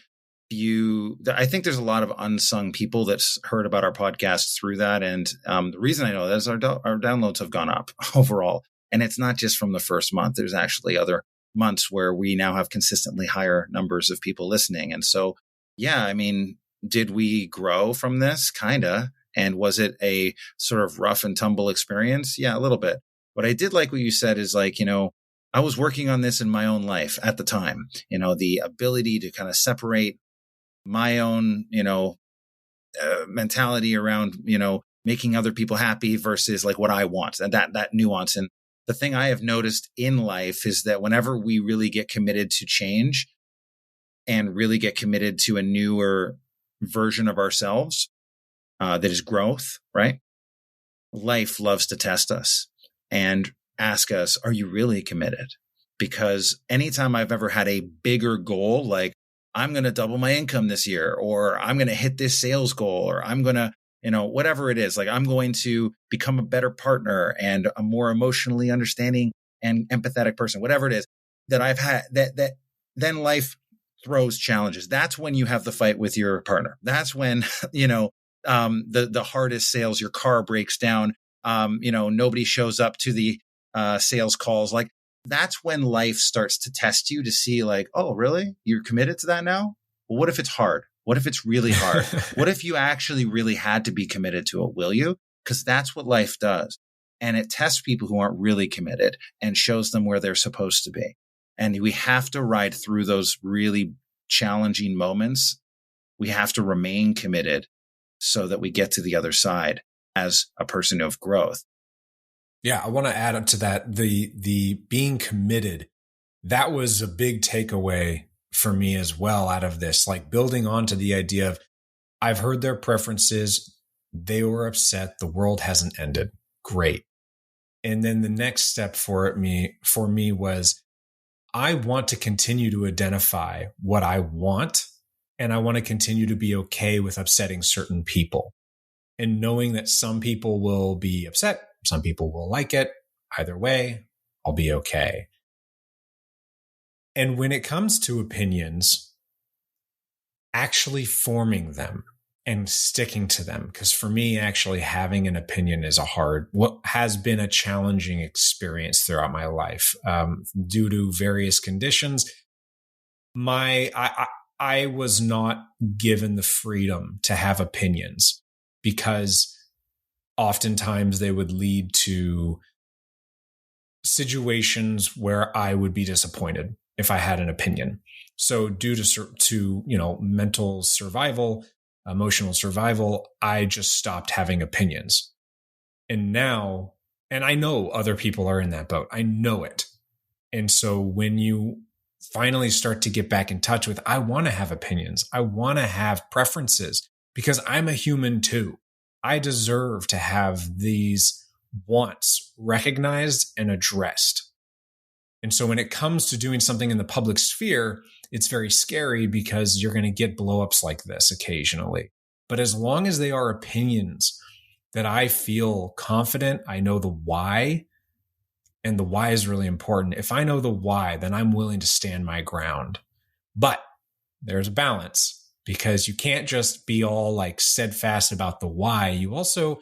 few. I think there's a lot of unsung people that's heard about our podcast through that, and the reason I know that is our downloads have gone up overall. And it's not just from the first month. There's actually other months where we now have consistently higher numbers of people listening. And so, yeah, I mean, did we grow from this? Kinda. And was it a sort of rough and tumble experience? Yeah, a little bit. What I did like what you said is, like, you know, I was working on this in my own life at the time, you know, the ability to kind of separate my own, you know, mentality around, you know, making other people happy versus like what I want, and that nuance. And the thing I have noticed in life is that whenever we really get committed to change and really get committed to a newer version of ourselves, that is growth, right? Life loves to test us. and ask us, are you really committed? Because anytime I've ever had a bigger goal, like I'm going to double my income this year, or I'm going to hit this sales goal, or I'm going to, whatever it is, like I'm going to become a better partner and a more emotionally understanding and empathetic person, whatever it is that I've had, that then life throws challenges. That's when you have the fight with your partner. That's when, the hardest sales, your car breaks down. Nobody shows up to the sales calls. Like that's when life starts to test you to see like, oh, really? You're committed to that now? Well, what if it's hard? What if it's really hard? What if you actually really had to be committed to it? Will you? Because that's what life does. And it tests people who aren't really committed and shows them where they're supposed to be. And we have to ride through those really challenging moments. We have to remain committed so that we get to the other side as a person of growth.
Yeah, I want to add up to that. The being committed, that was a big takeaway for me as well out of this, like building onto the idea of I've heard their preferences. They were upset. The world hasn't ended. Great. And then the next step for me was I want to continue to identify what I want, and I want to continue to be okay with upsetting certain people and knowing that some people will be upset. Some people will like it. Either way, I'll be okay. And when it comes to opinions, actually forming them and sticking to them, because for me, actually having an opinion is what has been a challenging experience throughout my life due to various conditions. I was not given the freedom to have opinions because oftentimes they would lead to situations where I would be disappointed if I had an opinion. So due to mental survival, emotional survival, I just stopped having opinions. And now, and I know other people are in that boat. I know it. And so when you finally start to get back in touch with, I want to have opinions. I want to have preferences because I'm a human too. I deserve to have these wants recognized and addressed. And so when it comes to doing something in the public sphere, it's very scary because you're going to get blowups like this occasionally. But as long as they are opinions that I feel confident, I know the why, and the why is really important. If I know the why, then I'm willing to stand my ground. But there's a balance because you can't just be all like steadfast about the why. You also,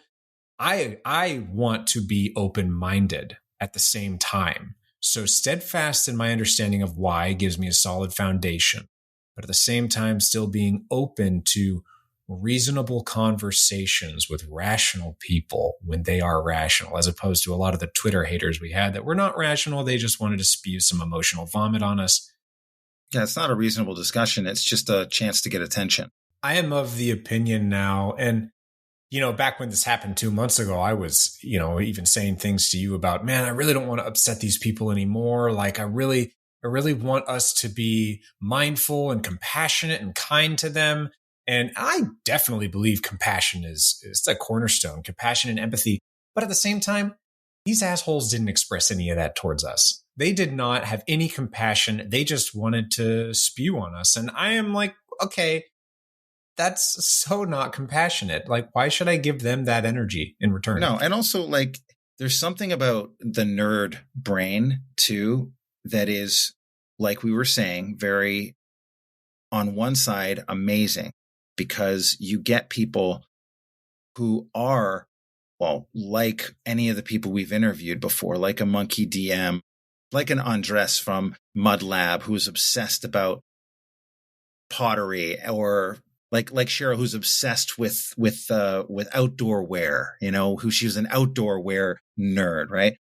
I want to be open-minded at the same time. So steadfast in my understanding of why gives me a solid foundation, but at the same time, still being open to reasonable conversations with rational people when they are rational, as opposed to a lot of the Twitter haters we had that were not rational. They just wanted to spew some emotional vomit on us.
Yeah, it's not a reasonable discussion. It's just a chance to get attention.
I am of the opinion now, and back when this happened 2 months ago, I was, even saying things to you about, man, I really don't want to upset these people anymore. Like I really want us to be mindful and compassionate and kind to them. And I definitely believe compassion is the cornerstone, compassion and empathy. But at the same time, these assholes didn't express any of that towards us. They did not have any compassion. They just wanted to spew on us. And I am like, okay, that's so not compassionate. Like, why should I give them that energy in return?
No, and also like there's something about the nerd brain too that is, like we were saying, very on one side amazing because you get people who are, well, like any of the people we've interviewed before, like a Monkey DM, like an Andres from Mud Lab who's obsessed about pottery, or like Cheryl, who's obsessed with outdoor wear, who she's an outdoor wear nerd, right?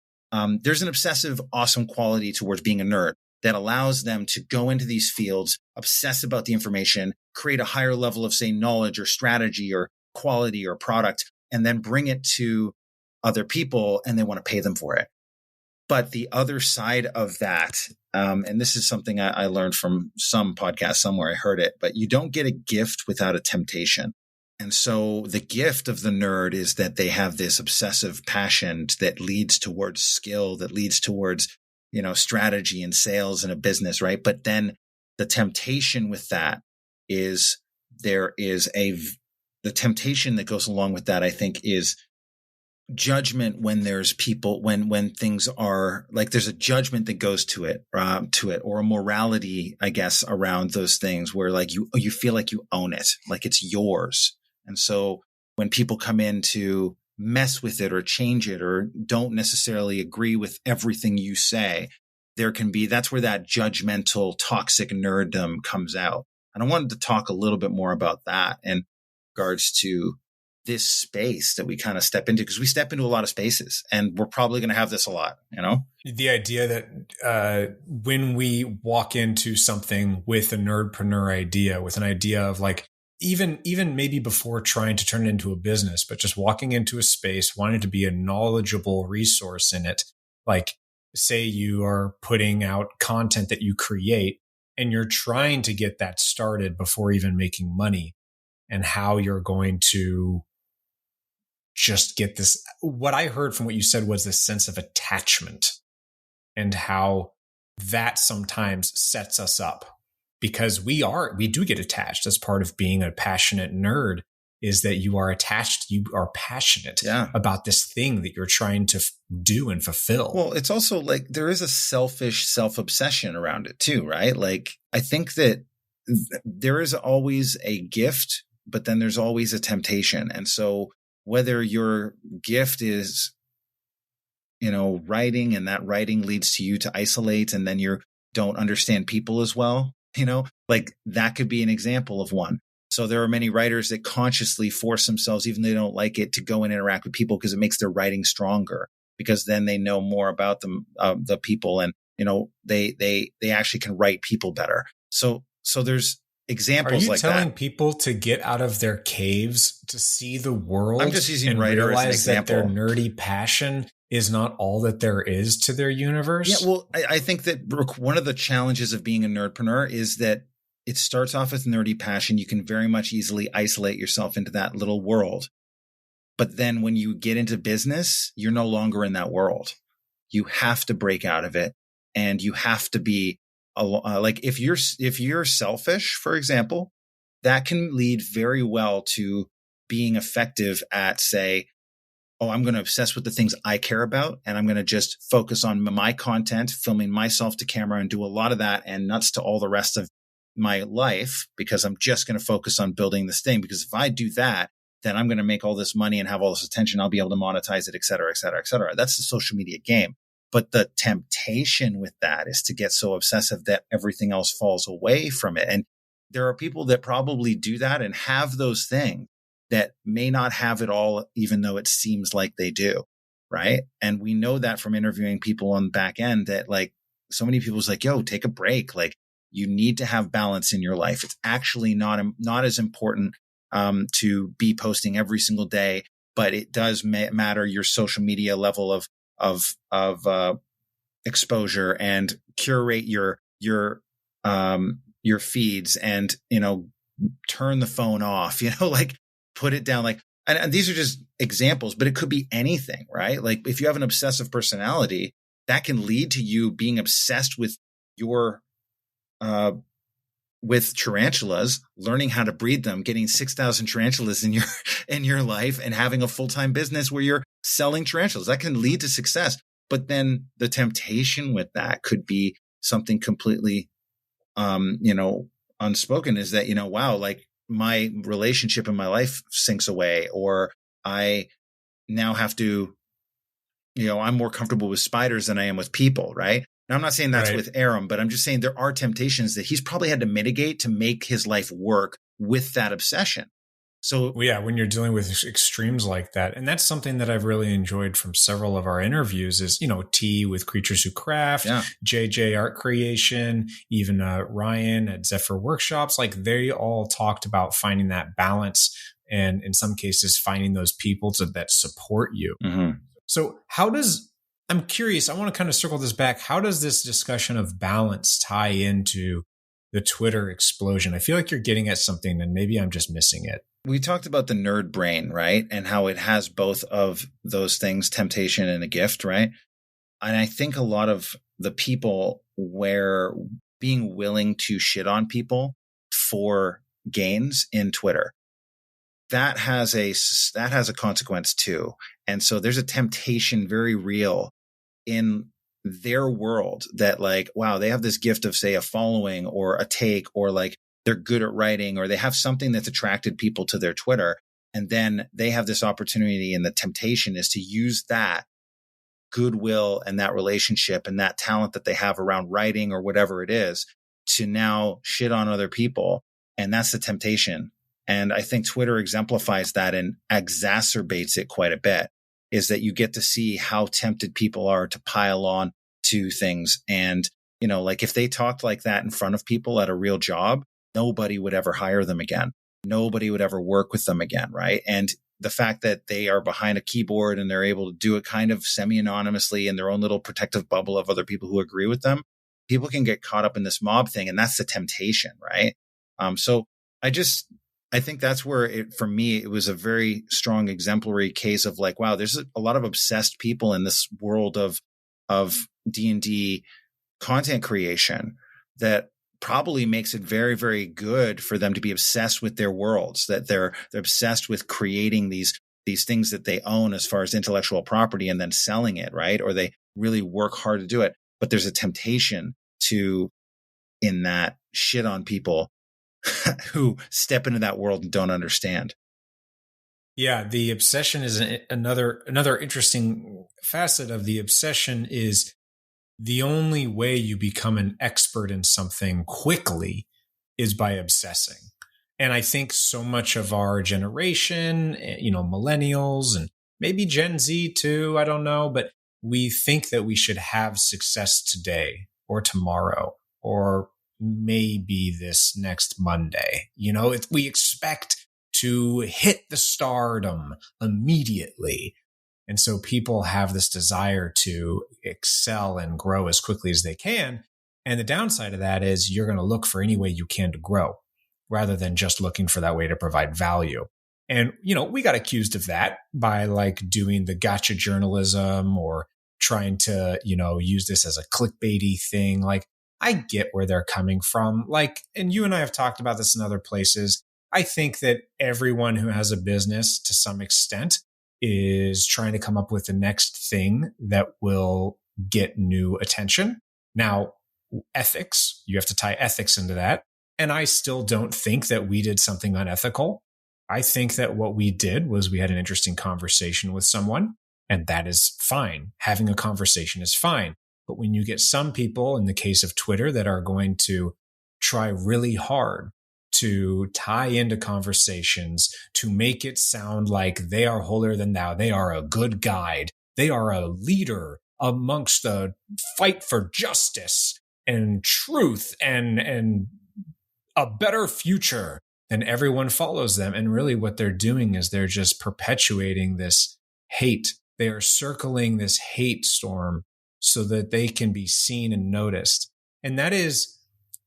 There's an obsessive, awesome quality towards being a nerd that allows them to go into these fields, obsess about the information, create a higher level of, say, knowledge or strategy or quality or product, and then bring it to other people, and they want to pay them for it. But the other side of that, and this is something I learned from some podcast somewhere, I heard it, but you don't get a gift without a temptation. And so the gift of the nerd is that they have this obsessive passion that leads towards skill, that leads towards, strategy and sales in a business, right? But then the temptation with that is the temptation that goes along with that, I think, is judgment when there's people, when things are like, there's a judgment that goes to it, or a morality, I guess, around those things where like you feel like you own it, like it's yours. And so when people come in to mess with it or change it or don't necessarily agree with everything you say, that's where that judgmental, toxic nerddom comes out. And I wanted to talk a little bit more about that in regards to this space that we kind of step into, because we step into a lot of spaces and we're probably going to have this a lot, The
idea that when we walk into something with a nerdpreneur idea, with an idea of like, even maybe before trying to turn it into a business, but just walking into a space, wanting to be a knowledgeable resource in it. Like, say you are putting out content that you create and you're trying to get that started before even making money, and how you're going to just get this. What I heard from what you said was this sense of attachment, and how that sometimes sets us up, because we do get attached. As part of being a passionate nerd is that you are attached, you are passionate about this thing that you're trying to do and fulfill.
Well, it's also like there is a selfish self-obsession around it too, right? Like, I think that there is always a gift, but then there's always a temptation. And so whether your gift is, writing, and that writing leads to you to isolate, and then you don't understand people as well, like that could be an example of one. So there are many writers that consciously force themselves, even though they don't like it, to go and interact with people because it makes their writing stronger, because then they know more about them, the people, and, they actually can write people better. So there's examples like that.
Are you telling people to get out of their caves to see the world?
I'm just using
and
writer as an
realize
example.
That their nerdy passion is not all that there is to their universe?
Yeah, well, I think that one of the challenges of being a nerdpreneur is that it starts off with nerdy passion. You can very much easily isolate yourself into that little world. But then when you get into business, you're no longer in that world. You have to break out of it, and you have to be like, if you're selfish, for example, that can lead very well to being effective at, say, I'm going to obsess with the things I care about, and I'm going to just focus on my content, filming myself to camera, and do a lot of that and nuts to all the rest of my life, because I'm just going to focus on building this thing. Because if I do that, then I'm going to make all this money and have all this attention. I'll be able to monetize it, et cetera, et cetera, et cetera. That's the social media game. But the temptation with that is to get so obsessive that everything else falls away from it. And there are people that probably do that and have those things that may not have it all, even though it seems like they do. Right. And we know that from interviewing people on the back end, that like so many people's like, yo, take a break. Like, you need to have balance in your life. It's actually not as important to be posting every single day, but it does matter your social media level of exposure, and curate your feeds, and turn the phone off. Like, put it down. Like, and these are just examples, but it could be anything, right? Like, if you have an obsessive personality, that can lead to you being obsessed with your with tarantulas, learning how to breed them, getting 6,000 tarantulas in your life, and having a full-time business where you're selling tarantulas. That can lead to success. But then the temptation with that could be something completely, unspoken, is that, wow, like my relationship in my life sinks away, or I now have to, I'm more comfortable with spiders than I am with people, right? Now, I'm not saying that's with Aram, but I'm just saying there are temptations that he's probably had to mitigate to make his life work with that obsession. So,
yeah, when you're dealing with extremes like that, and that's something that I've really enjoyed from several of our interviews is, T with Creatures Who Craft, JJ Art Creation, even Ryan at Zephyr Workshops, like they all talked about finding that balance, and in some cases, finding those people that support you.
Mm-hmm.
So I'm curious, I want to kind of circle this back. How does this discussion of balance tie into the Twitter explosion? I feel like you're getting at something and maybe I'm just missing it.
we talked about the nerd brain, right? And how it has both of those things, temptation and a gift, right? And I think a lot of the people where being willing to shit on people for gains in Twitter, that has a consequence too. And so there's a temptation very real in their world that like, wow, they have this gift of say a following or a take, or like they're good at writing, or they have something that's attracted people to their Twitter. And then they have this opportunity, and the temptation is to use that goodwill and that relationship and that talent that they have around writing or whatever it is to now shit on other people. And that's the temptation. And I think Twitter exemplifies that and exacerbates it quite a bit, is that you get to see how tempted people are to pile on to things. And, you know, like if they talked like that in front of people at a real job, nobody would ever hire them again. Nobody would ever work with them again. Right. And the fact that they are behind a keyboard and they're able to do it kind of semi-anonymously in their own little protective bubble of other people who agree with them, people can get caught up in this mob thing. And that's the temptation. Right. So I think that's where for me, it was a very strong exemplary case of like, wow, there's a lot of obsessed people in this world of D&D content creation that probably makes it very, very good for them to be obsessed with their worlds, that they're obsessed with creating these things that they own as far as intellectual property and then selling it, right? Or they really work hard to do it. But there's a temptation to, in that, shit on people who step into that world and don't understand.
Yeah, the obsession is another interesting facet of the obsession. Is the only way you become an expert in something quickly is by obsessing. And I think so much of our generation, you know, millennials and maybe Gen Z too, I don't know, but we think that we should have success today or tomorrow or maybe this next Monday. You know, we expect to hit the stardom immediately. And so people have this desire to excel and grow as quickly as they can. And the downside of that is you're going to look for any way you can to grow rather than just looking for that way to provide value. And, you know, we got accused of that by like doing the gotcha journalism or trying to, you know, use this as a clickbaity thing. Like, I get where they're coming from. Like, and you and I have talked about this in other places. I think that everyone who has a business to some extent is trying to come up with the next thing that will get new attention. Now, ethics, you have to tie ethics into that. And I still don't think that we did something unethical. I think that what we did was we had an interesting conversation with someone, and that is fine. Having a conversation is fine. But when you get some people, in the case of Twitter, that are going to try really hard to tie into conversations, to make it sound like they are holier than thou, they are a good guide, they are a leader amongst the fight for justice and truth and a better future, then everyone follows them. And really what they're doing is they're just perpetuating this hate. They are circling this hate storm so that they can be seen and noticed. And that is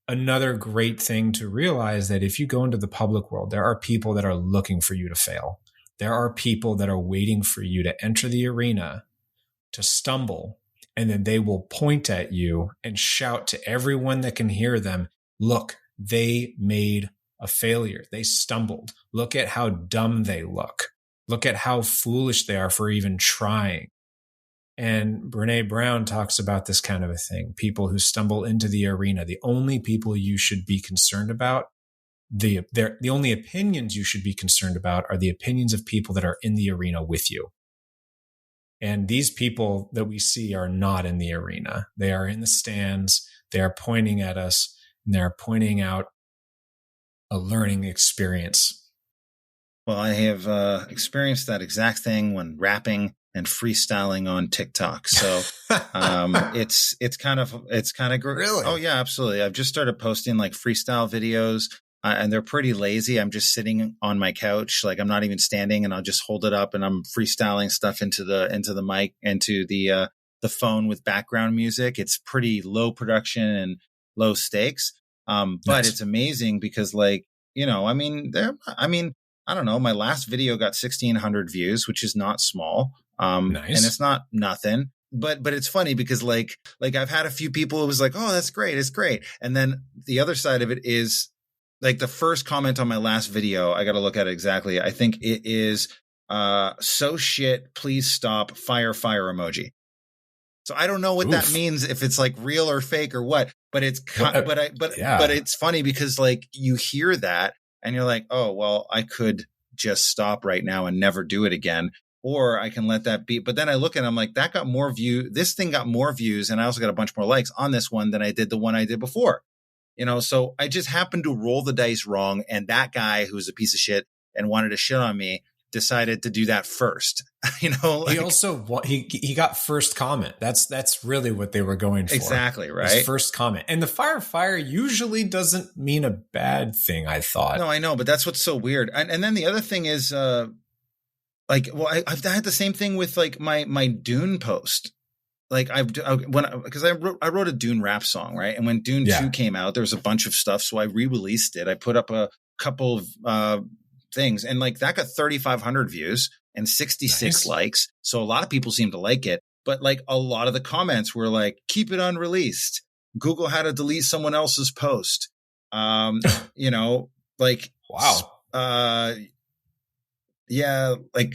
another great thing to realize, that if you go into the public world, there are people that are looking for you to fail. There are people that are waiting for you to enter the arena, to stumble, and then they will point at you and shout to everyone that can hear them, look, they made a failure. They stumbled. Look at how dumb they look. Look at how foolish they are for even trying. And Brené Brown talks about this kind of a thing. People who stumble into the arena, the only people you should be concerned about, the only opinions you should be concerned about are the opinions of people that are in the arena with you. And these people that we see are not in the arena. They are in the stands. They are pointing at us, and they're pointing out a learning experience.
Well, I have experienced that exact thing when rapping and freestyling on TikTok. So it's kind of great.
Really?
Oh yeah, absolutely. I've just started posting like freestyle videos, and they're pretty lazy. I'm just sitting on my couch, like I'm not even standing, and I'll just hold it up and I'm freestyling stuff into the mic, into the phone with background music. It's pretty low production and low stakes. But
Nice.
it's amazing because, like, you know, I don't know, my last video got 1,600 views, which is not small.
Nice.
And it's not nothing. But it's funny because like I've had a few people who was like, oh, that's great. It's great. And then the other side of it is like the first comment on my last video. I got to look at it exactly. I think it is, so shit, please stop, fire emoji. So I don't know what that means, if it's like real or fake or what, but it's, but it's funny because like you hear that and you're like, oh, well, I could just stop right now and never do it again. Or I can let that be. But then I look at it, I'm like, that got more this thing got more views. And I also got a bunch more likes on this one than I did the one I did before. You know, so I just happened to roll the dice wrong. And that guy who's a piece of shit and wanted to shit on me decided to do that first. You know, like,
he also, he got first comment. That's really what they were going for.
Exactly. Right.
First comment. And the fire usually doesn't mean a bad thing, I thought.
No, I know, but that's what's so weird. And then the other thing is, like, well, I've had the same thing with like my Dune post. Like because I wrote a Dune rap song, right? And when Dune 2 came out, there was a bunch of stuff. So I re-released it. I put up a couple of things and like that got 3,500 views and 66 likes. So a lot of people seem to like it. But like a lot of the comments were like, keep it unreleased. Google had to delete someone else's post. You know, like,
wow.
Yeah, like,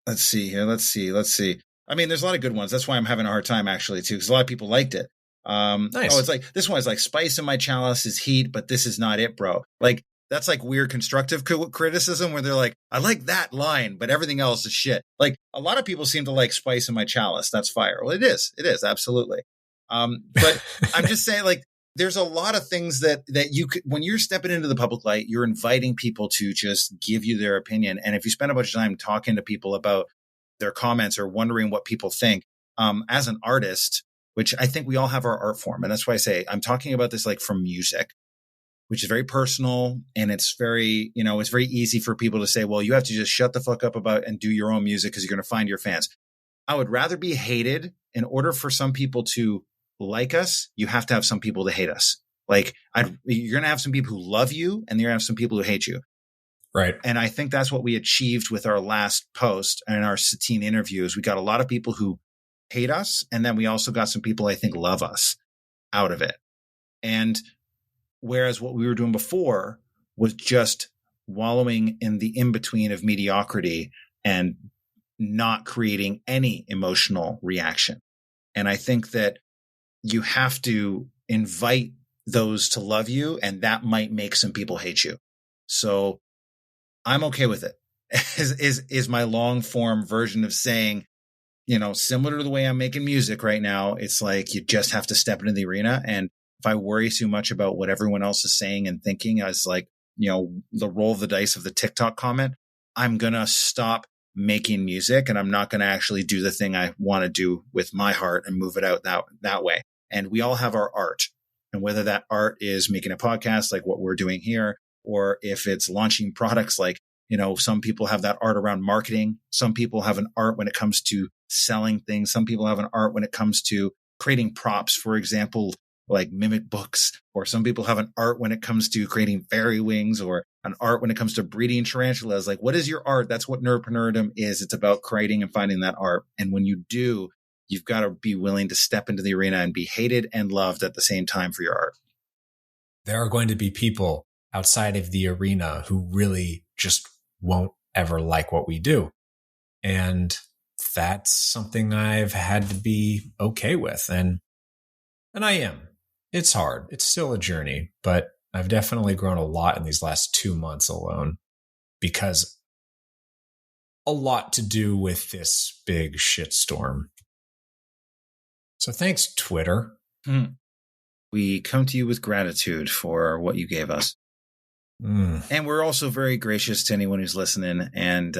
let's see here. Let's see. I mean, there's a lot of good ones. That's why I'm having a hard time actually too, because a lot of people liked it.
Nice.
Oh, it's like, this one is like, spice in my chalice is heat, but this is not it, bro. Like, that's like weird constructive criticism where they're like, I like that line, but everything else is shit. Like a lot of people seem to like spice in my chalice. That's fire. Well, it is absolutely. But I'm just saying, like, there's a lot of things that you could, when you're stepping into the public light, you're inviting people to just give you their opinion. And if you spend a bunch of time talking to people about their comments or wondering what people think, as an artist, which I think we all have our art form. And that's why I say I'm talking about this like from music, which is very personal. And it's very, you know, it's very easy for people to say, well, you have to just shut the fuck up about and do your own music because you're going to find your fans. I would rather be hated. In order for some people to like us, you have to have some people to hate us. Like you're going to have some people who love you and you're going to have some people who hate you.
Right.
And I think that's what we achieved with our last post and our Satine interviews. We got a lot of people who hate us. And then we also got some people I think love us out of it. And whereas what we were doing before was just wallowing in the in-between of mediocrity and not creating any emotional reaction. And I think that you have to invite those to love you, and that might make some people hate you. So I'm okay with it. Is my long form version of saying, you know, similar to the way I'm making music right now. It's like you just have to step into the arena. And if I worry too much about what everyone else is saying and thinking as like, you know, the roll of the dice of the TikTok comment, I'm going to stop making music and I'm not going to actually do the thing I want to do with my heart and move it out that way. And we all have our art. And whether that art is making a podcast like what we're doing here, or if it's launching products like, you know, some people have that art around marketing. Some people have an art when it comes to selling things. Some people have an art when it comes to creating props, for example, like mimic books, or some people have an art when it comes to creating fairy wings, or an art when it comes to breeding tarantulas. Like, what is your art? That's what nerdpreneurdom is. It's about creating and finding that art. And when you do, you've got to be willing to step into the arena and be hated and loved at the same time for your art.
There are going to be people outside of the arena who really just won't ever like what we do. And that's something I've had to be okay with. And I am. It's hard. It's still a journey, but I've definitely grown a lot in these last 2 months alone, because a lot to do with this big shitstorm. So thanks, Twitter.
We come to you with gratitude for what you gave us. And we're also very gracious to anyone who's listening. And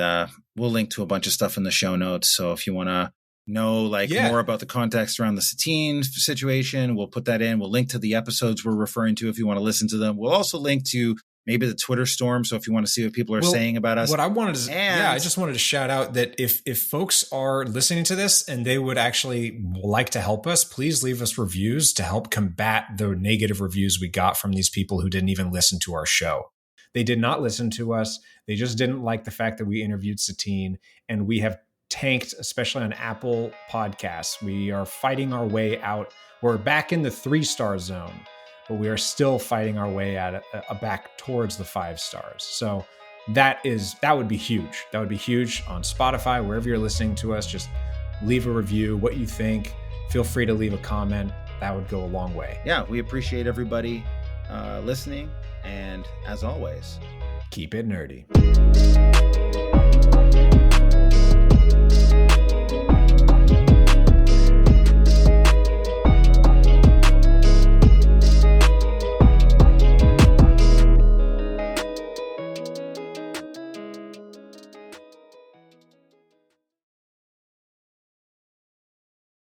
we'll link to a bunch of stuff in the show notes. So if you want to know more about the context around the Satine situation, we'll put that in. We'll link to the episodes we're referring to if you want to listen to them. We'll also link to maybe the Twitter storm. So if you want to see what people are saying about us.
What I wanted to, I just wanted to shout out that if folks are listening to this and they would actually like to help us, please leave us reviews to help combat the negative reviews we got from these people who didn't even listen to our show. They did not listen to us. They just didn't like the fact that we interviewed Satine, and we have tanked, especially on Apple Podcasts. We are fighting our way out. We're back in the 3-star zone, but we are still fighting our way out back towards the 5 stars. So that would be huge. That would be huge on Spotify, wherever you're listening to us. Just leave a review, what you think. Feel free to leave a comment. That would go a long way.
Yeah, we appreciate everybody listening. And as always,
keep it nerdy.